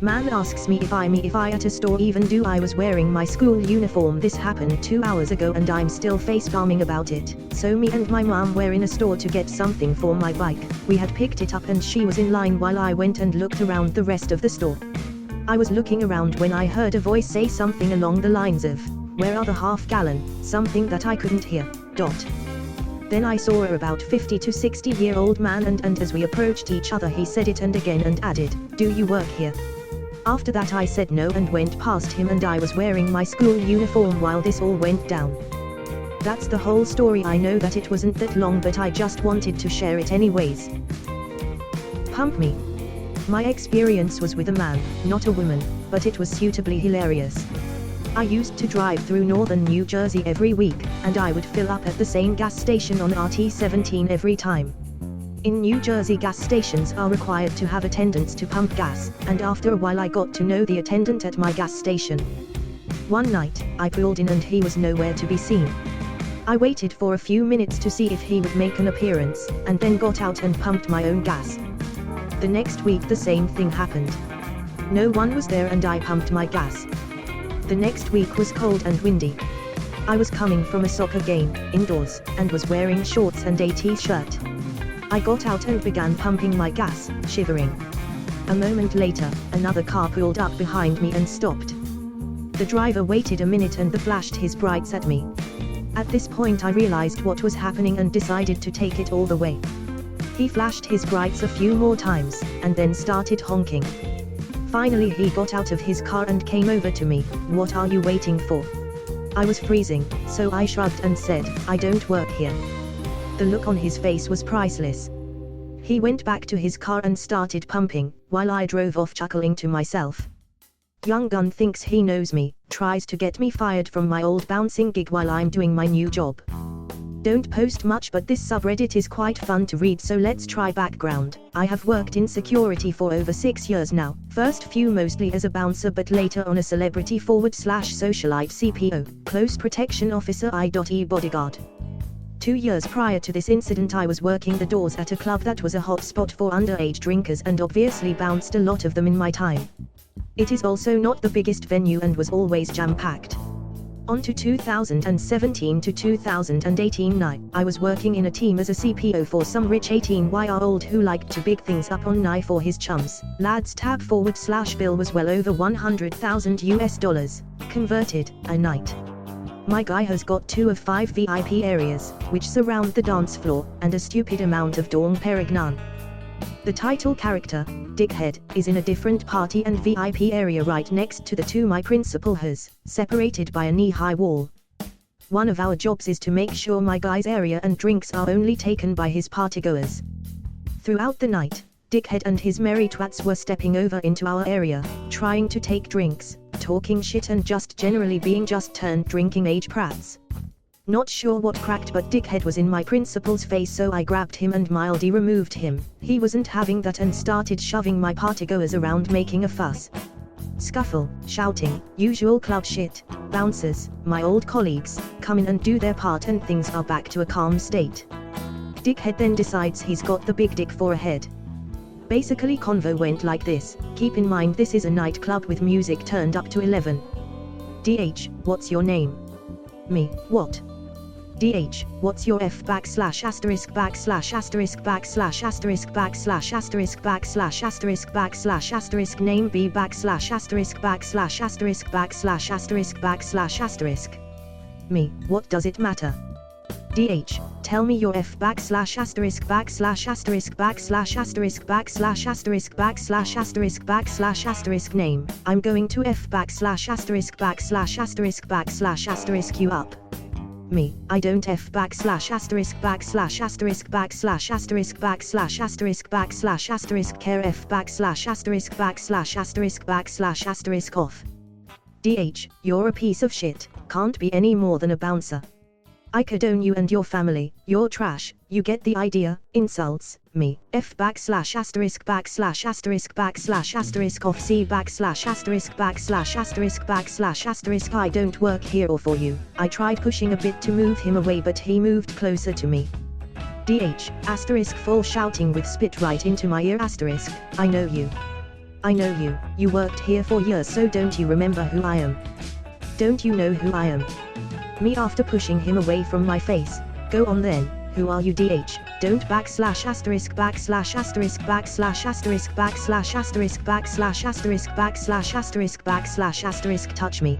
Man asks me if I at a store even do I was wearing my school uniform. This happened 2 hours ago and I'm still face-palming about it. So me and my mom were in a store to get something for my bike. We had picked it up and she was in line while I went and looked around the rest of the store. I was looking around when I heard a voice say something along the lines of, "Where are the half-gallon?" Something that I couldn't hear. Then I saw a about 50 to 60-year-old man and as we approached each other he said it and again and added, "Do you work here?" After that I said no and went past him and I was wearing my school uniform while this all went down. That's the whole story. I know that it wasn't that long but I just wanted to share it anyways. Pump me. My experience was with a man, not a woman, but it was suitably hilarious. I used to drive through northern New Jersey every week, and I would fill up at the same gas station on RT-17 every time. In New Jersey, gas stations are required to have attendants to pump gas, and after a while I got to know the attendant at my gas station. One night, I pulled in and he was nowhere to be seen. I waited for a few minutes to see if he would make an appearance, and then got out and pumped my own gas. The next week the same thing happened. No one was there and I pumped my gas. The next week was cold and windy. I was coming from a soccer game, indoors, and was wearing shorts and a t-shirt. I got out and began pumping my gas, shivering. A moment later, another car pulled up behind me and stopped. The driver waited a minute and flashed his brights at me. At this point I realized what was happening and decided to take it all the way. He flashed his brights a few more times, and then started honking. Finally he got out of his car and came over to me. "What are you waiting for?" I was freezing, so I shrugged and said, "I don't work here." The look on his face was priceless. He went back to his car and started pumping, while I drove off chuckling to myself. Young gun thinks he knows me, tries to get me fired from my old bouncing gig while I'm doing my new job. Don't post much but this subreddit is quite fun to read, so let's try background. I have worked in security for over 6 years now, first few mostly as a bouncer but later on a celebrity /socialite CPO, close protection officer I.E bodyguard. 2 years prior to this incident I was working the doors at a club that was a hot spot for underage drinkers and obviously bounced a lot of them in my time. It is also not the biggest venue and was always jam-packed. On to 2017 to 2018 I was working in a team as a CPO for some rich 18-year-old who liked to big things up on night for his chums. Lads /bill was well over $100,000 converted a night. My guy has got 2 of 5 VIP areas, which surround the dance floor, and a stupid amount of Dom Perignon. The title character, Dickhead, is in a different party and VIP area right next to the 2 my principal has, separated by a knee-high wall. One of our jobs is to make sure my guy's area and drinks are only taken by his partygoers. Throughout the night, Dickhead and his merry twats were stepping over into our area, trying to take drinks, talking shit and just generally being just turned drinking age prats. Not sure what cracked but Dickhead was in my principal's face, so I grabbed him and mildly removed him. He wasn't having that and started shoving my partygoers around making a fuss. Scuffle, shouting, usual club shit. Bouncers, my old colleagues, come in and do their part and things are back to a calm state. Dickhead then decides he's got the big dick for a head. Basically convo went like this: keep in mind this is a nightclub with music turned up to 11. DH, what's your name? Me, what? DH, what's your F \\\\\\\\\\\\\\\\\\\\\\\\\\\\\\\\\\\\\\\\\\\\\\\\\\\\\\\\\\\\\\\\\\\\\\\\\\\\\\\\\\\\\\\\\\\\\\\\\\\\\\\\\\\\\\\\\\\\\\\\\\\\\\\\\\\\\\\\\\\\\\\\\\\\\\\\\\\\\\\\\\\\\\\\\\\\name B \\\\\\\\\\\\\\\\\\\\\\\\\\\\\\\\\\\\\\\\\\\\\\\\\\\\\\\\\\\\\\\\\\\\\\\\\\\\\\\\\\\\\\\\\\\\\\\\\\\\\\\\\\\\\\\\\\\\\\\\. Me, what does it matter? DH, ******************************************************************************************************************************************************************************************************************************************************************************************************************************************************************************̈ Me, I don't F \\\\\\\\\\\\\\\\\\\\\\\\\\\\\\\\\\\\\\\\\\\\\\\\\\\\\\\\\\\\\\\\\\\\\\\\\\\\\\\\\\\\\\\\\\\\\\\\\\\\\\\\\\\\\\\\\\\\\\\\\\\\\\\\\\\\\\\\\\\\\\\\\\\\\\\\\\\\\\\\\\care F off. DH, you're a piece of shit, can't be any more than a bouncer. I condone you and your family, you're trash, you get the idea. Insults, me, F \\\\\\\\\\\\\\\\\\\\\\\\\\\\\\\\\\\\\\\\\\\\\\\\\\\\\\\\\\\\\\\\\\\\\\\\\\\\\\\\\\\\\\\\\\\\\\\\\\\\\\\\\\\\\\\\\\\\\\\\\\// I don't work here or for you. I tried pushing a bit to move him away but he moved closer to me. DH, *full shouting with spit right into my ear *, I know you. I know you. You worked here for years, so don't you remember who I am? Don't you know who I am? Me after pushing him away from my face. Go on then. Who are you DH? Don't backslash asterisk backslash asterisk backslash asterisk backslash asterisk backslash asterisk backslash asterisk backslash asterisk touch me.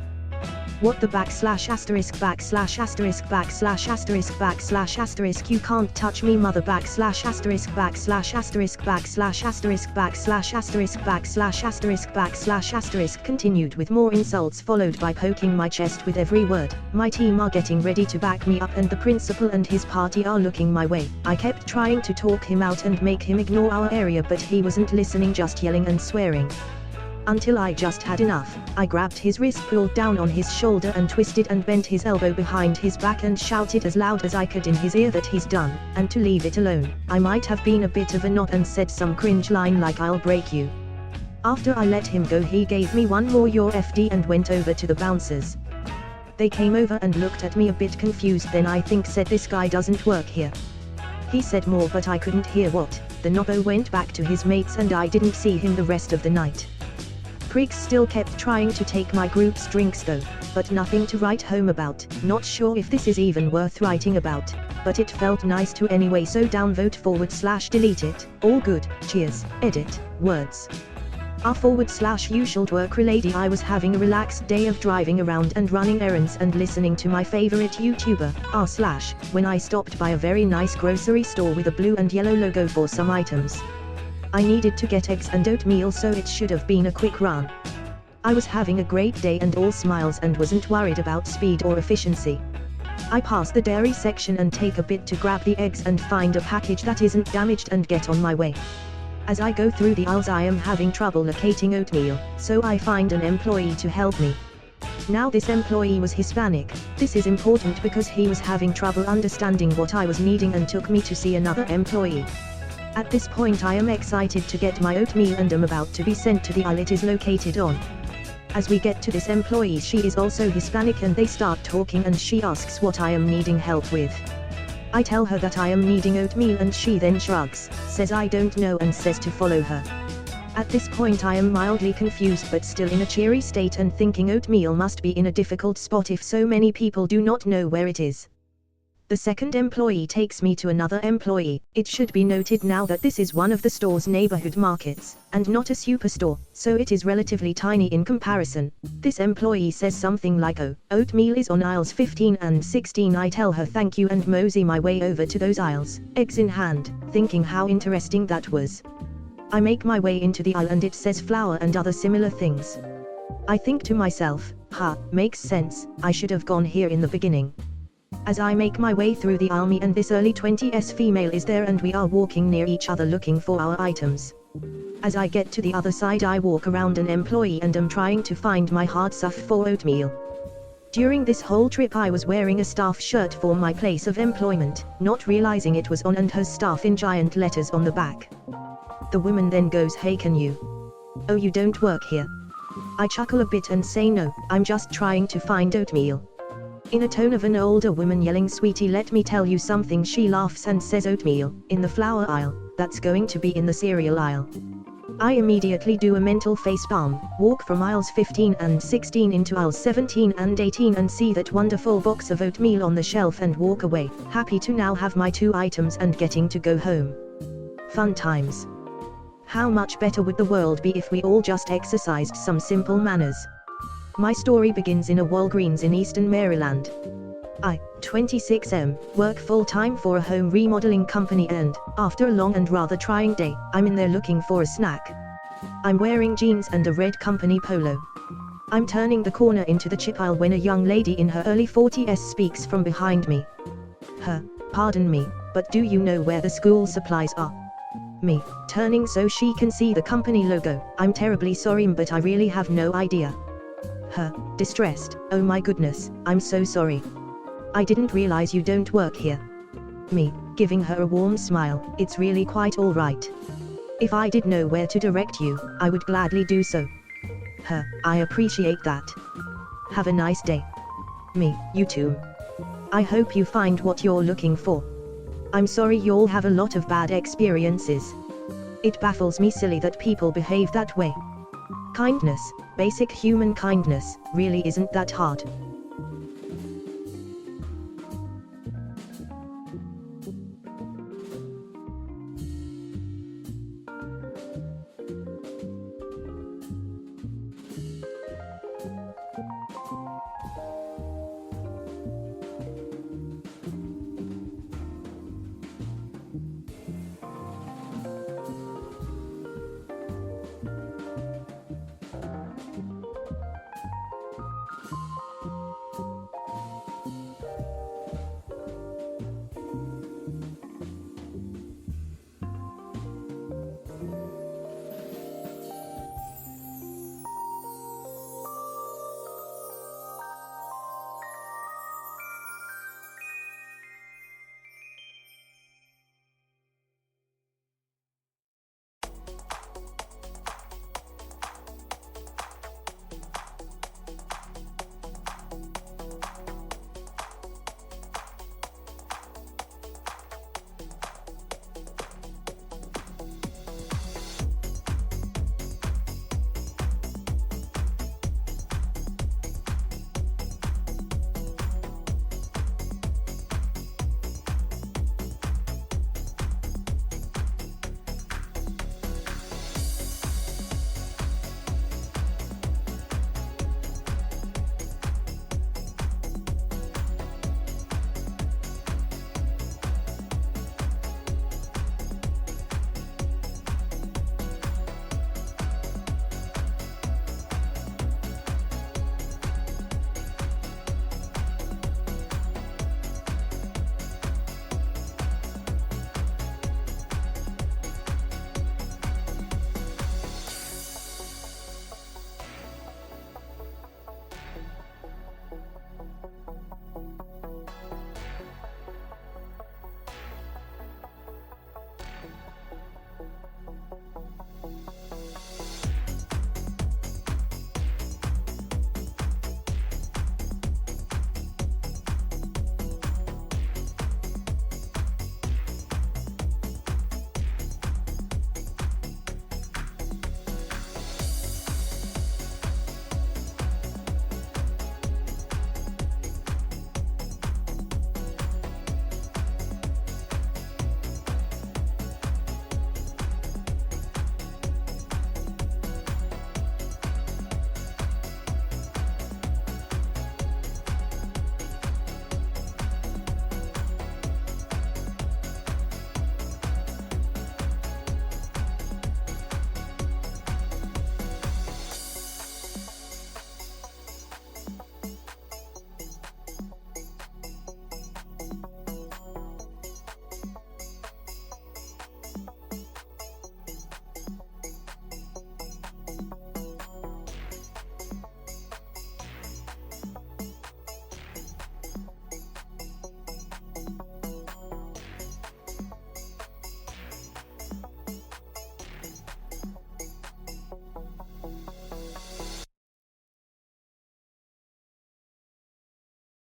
What the backslash asterisk backslash asterisk backslash asterisk backslash asterisk you can't touch me mother backslash asterisk backslash asterisk backslash asterisk backslash asterisk backslash asterisk backslash asterisk continued with more insults followed by poking my chest with every word. My team are getting ready to back me up and the principal and his party are looking my way. I kept trying to talk him out and make him ignore our area but he wasn't listening, just yelling and swearing. Until I just had enough, I grabbed his wrist, pulled down on his shoulder and twisted and bent his elbow behind his back and shouted as loud as I could in his ear that he's done, and to leave it alone. I might have been a bit of a knot and said some cringe line like I'll break you. After I let him go he gave me one more your FD and went over to the bouncers. They came over and looked at me a bit confused, then I think said this guy doesn't work here. He said more but I couldn't hear what. The nobbo went back to his mates and I didn't see him the rest of the night. Pricks still kept trying to take my group's drinks though, but nothing to write home about. Not sure if this is even worth writing about, but it felt nice to anyway, so downvote /delete it. All good, cheers, edit, words. /usual/workherelady. I was having a relaxed day of driving around and running errands and listening to my favorite YouTuber, when I stopped by a very nice grocery store with a blue and yellow logo for some items. I needed to get eggs and oatmeal, so it should have been a quick run. I was having a great day and all smiles and wasn't worried about speed or efficiency. I pass the dairy section and take a bit to grab the eggs and find a package that isn't damaged and get on my way. As I go through the aisles I am having trouble locating oatmeal, so I find an employee to help me. Now this employee was Hispanic. This is important because he was having trouble understanding what I was needing and took me to see another employee. At this point I am excited to get my oatmeal and am about to be sent to the aisle it is located on. As we get to this employee, she is also Hispanic and they start talking and she asks what I am needing help with. I tell her that I am needing oatmeal and she then shrugs, says I don't know and says to follow her. At this point I am mildly confused but still in a cheery state and thinking oatmeal must be in a difficult spot if so many people do not know where it is. The second employee takes me to another employee. It should be noted now that this is one of the store's neighborhood markets, and not a superstore, so it is relatively tiny in comparison. This employee says something like, "Oh, oatmeal is on aisles 15 and 16. I tell her thank you and mosey my way over to those aisles, eggs in hand, thinking how interesting that was. I make my way into the aisle and it says flour and other similar things. I think to myself, makes sense, I should have gone here in the beginning. As I make my way through the aisle, me and this early 20s female is there and we are walking near each other looking for our items. As I get to the other side I walk around an employee and am trying to find my hard stuff for oatmeal. During this whole trip I was wearing a staff shirt for my place of employment, not realizing it was on and her staff in giant letters on the back. The woman then goes, "Hey, can you? Oh, you don't work here?" I chuckle a bit and say, "No, I'm just trying to find oatmeal." In a tone of an older woman yelling, "Sweetie, let me tell you something," she laughs and says, "Oatmeal, in the flour aisle, that's going to be in the cereal aisle." I immediately do a mental facepalm, walk from aisles 15 and 16 into aisles 17 and 18 and see that wonderful box of oatmeal on the shelf and walk away, happy to now have my 2 items and getting to go home. Fun times. How much better would the world be if we all just exercised some simple manners? My story begins in a Walgreens in Eastern Maryland. I, 26M, work full-time for a home remodeling company and, after a long and rather trying day, I'm in there looking for a snack. I'm wearing jeans and a red company polo. I'm turning the corner into the chip aisle when a young lady in her early 40s speaks from behind me. Pardon me, but do you know where the school supplies are? Me, turning so she can see the company logo. I'm terribly sorry, but I really have no idea. Distressed, "Oh my goodness, I'm so sorry. I didn't realize you don't work here." Me, giving her a warm smile, "It's really quite all right. If I did know where to direct you, I would gladly do so." I appreciate that. Have a nice day. Me, you too. I hope you find what you're looking for. I'm sorry you'll have a lot of bad experiences. It baffles me silly that people behave that way. Kindness, basic human kindness, really isn't that hard.